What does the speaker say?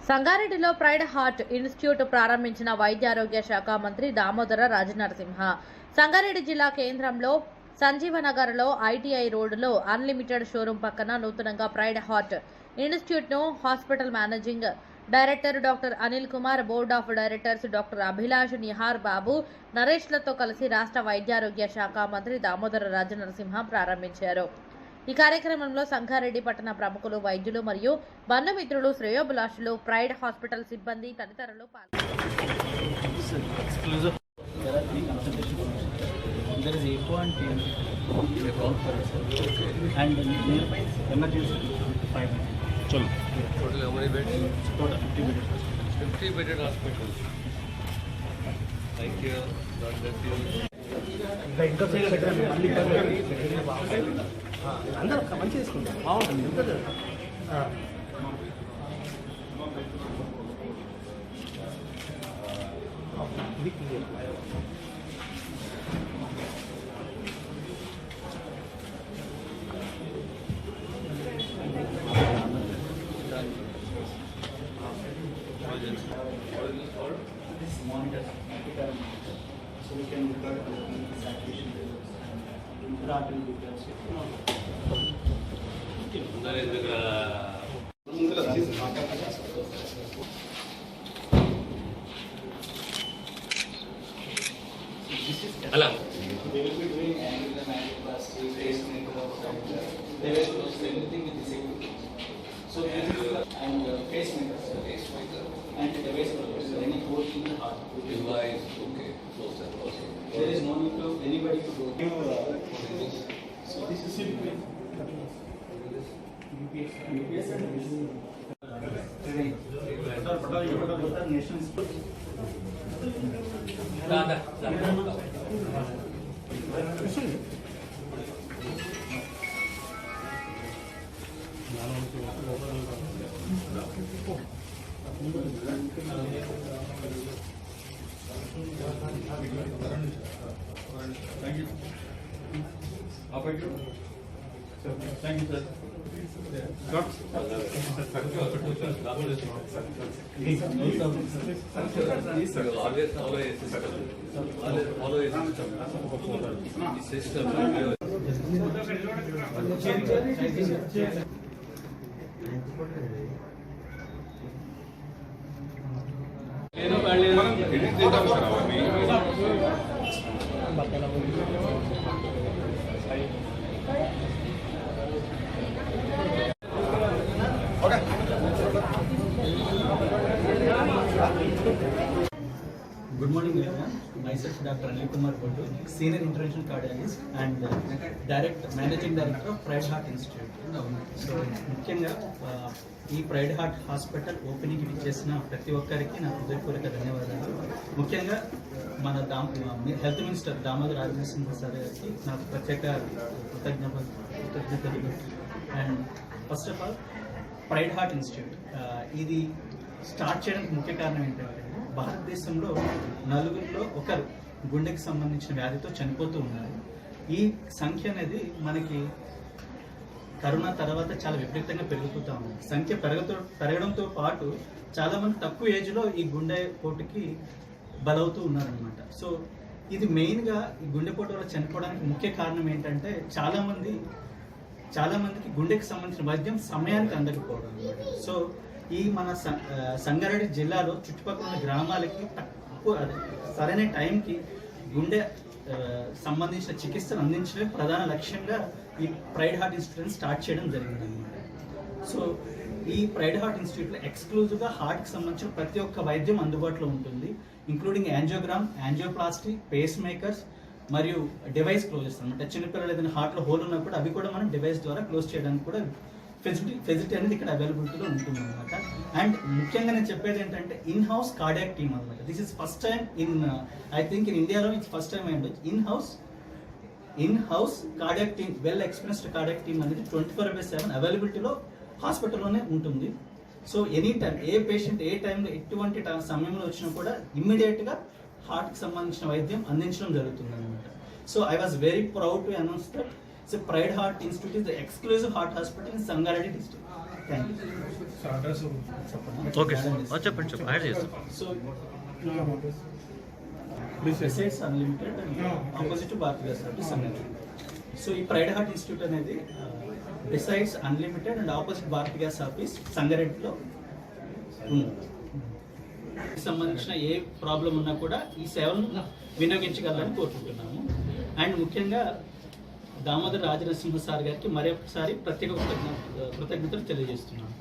సంగారెడ్డిలో pride heart institute ప్రారంభించిన వైద్య ఆరోగ్య శాఖ మంత్రి దామోదర రాజనరసింహ. సంగారెడ్డి జిల్లా కేంద్రంలో సంజీవనగర్లో ఐటీఐ రోడ్డులో అన్లిమిటెడ్ షోరూం పక్కన నూతనంగా ప్రైడ్ హార్ట్ ఇన్స్టిట్యూట్ను hospital managing director doctor Anil Kumar, board of directors doctor Abhilash, Nihar Babu, నరేష్లతో కలిసి రాష్ట్ర వైద్యారోగ్య శాఖ మంత్రి దామోదర రాజనరసింహ ప్రారంభించారు. ఈ కార్యక్రమంలో సంగారెడ్డి పట్టణ ప్రముఖులు, వైద్యులు మరియు బంధుమిత్రులు, శ్రేయోభిలాషులు, ప్రైడ్ హాస్పిటల్ సిబ్బంది తదితరులు అందరూ మంచి చేసుకుంటాం. బాగుంటుంది. So we can look at the saturation levels, rapid details. Hello. They will be doing angular magnetoplasty, pacemaker, they will do everything with the same. So angular and pacemaker, and the device is any hole in the heart. Device, okay. There is no need for anybody to go. So this is simple. UPS and national school. Thank you. Operator. Thank you, sir. Good morning, everyone. Myself, Dr. Anil Kumar, Senior Interventional Cardiologist and Managing Director of Pride Heart Institute. So, ముఖ్యంగా ఈ pride heart hospital opening ఇచ్చేసిన ప్రతి ఒక్కరికి నా హృదయపూర్వక ధన్యవాదాలు. ముఖ్యంగా మన health minister Damodara Rajanarasimha sir గారికి నాకు ప్రత్యేక కృతజ్ఞతలు. And first of all pride heart institute ఇది స్టార్ట్ చేయడానికి ముఖ్య కారణం ఏంటంటే భారతదేశంలో నలుగురిలో ఒకరు గుండెకి సంబంధించిన వ్యాధితో చనిపోతూ ఉన్నారు. ఈ సంఖ్య అనేది మనకి కరోనా తర్వాత చాలా విపరీతంగా పెరుగుతూ ఉంది. సంఖ్య పెరగడంతో పాటు చాలా మంది తక్కువ ఏజ్లో ఈ గుండె పోటుకి బలవుతూ ఉన్నారనమాట. సో ఇది మెయిన్గా ఈ గుండెపోటు వల్ల చనిపోవడానికి ముఖ్య కారణం ఏంటంటే చాలా మందికి గుండెకి సంబంధించిన వైద్యం సమయానికి అందకపోవడం. సో ఈ మన సంగారెడ్డి జిల్లాలో చుట్టుపక్కల ఉన్న గ్రామాలకి సరైన టైంకి గుండె సంబంధించిన చికిత్సను అందించడమే ప్రధాన లక్ష్యంగా ఈ ప్రైడ్ హార్ట్ ఇన్స్టిట్యూట్ స్టార్ట్ చేయడం జరిగిందన్నమాట. సో ఈ ప్రైడ్ హార్ట్ ఇన్స్టిట్యూట్లో ఎక్స్క్లూజివ్గా హార్ట్కి సంబంధించిన ప్రతి ఒక్క వైద్యం అందుబాటులో ఉంటుంది, including angiogram, angioplasty, pacemakers మరియు డివైస్ క్లోజెస్ అనమాట. చిన్నపిల్లలు ఏదైనా హార్ట్లో హోల్ ఉన్నా కూడా అవి కూడా మనం డివైస్ ద్వారా క్లోజ్ చేయడానికి కూడా ఫెసిలిటీ అనేది ఇక్కడ అవైలబిలిటీలో ఉంటుంది అనమాట. అండ్ ముఖ్యంగా నేను చెప్పేది ఏంటంటే ఇన్ హౌస్ కార్డియాక్ టీమ్ అనమాట. This is first time I think in ఇండియాలో ఇట్స్ ఫస్ట్ టైం అయింది. In house cardiac team, well experienced cardiac team అనేది 24/7 అవైలబిలిటీలో హాస్పిటల్లోనే ఉంటుంది. సో ఎనీ టైం ఏ పేషెంట్ ఏ టైంలో ఎటువంటి సమయంలో వచ్చినా కూడా ఇమ్మీడియట్గా హార్ట్కి సంబంధించిన వైద్యం అందించడం జరుగుతుంది అనమాట. So I was very proud to announce that Pride Heart Institute is the exclusive heart hospital in Sangareddy district. Thank you. Okay sir చెప్పండి యాడ్ చేస్తాం. So besides unlimited opposite Bharat gas service అనేది. సో ఈ pride heart institute అనేది besides unlimited and opposite Bharat gas office సంగారెడ్డిలో ఉంది. సంబంధించిన ఏ problem ఉన్నా కూడా ఈ సేవలను వినియోగించగలని కోరుకుంటున్నాము. అండ్ ముఖ్యంగా దామోదర్ రాజనరసింహ సార్ గారికి మరొకసారి ప్రత్యేక కృతజ్ఞతలు తెలియజేస్తున్నాను.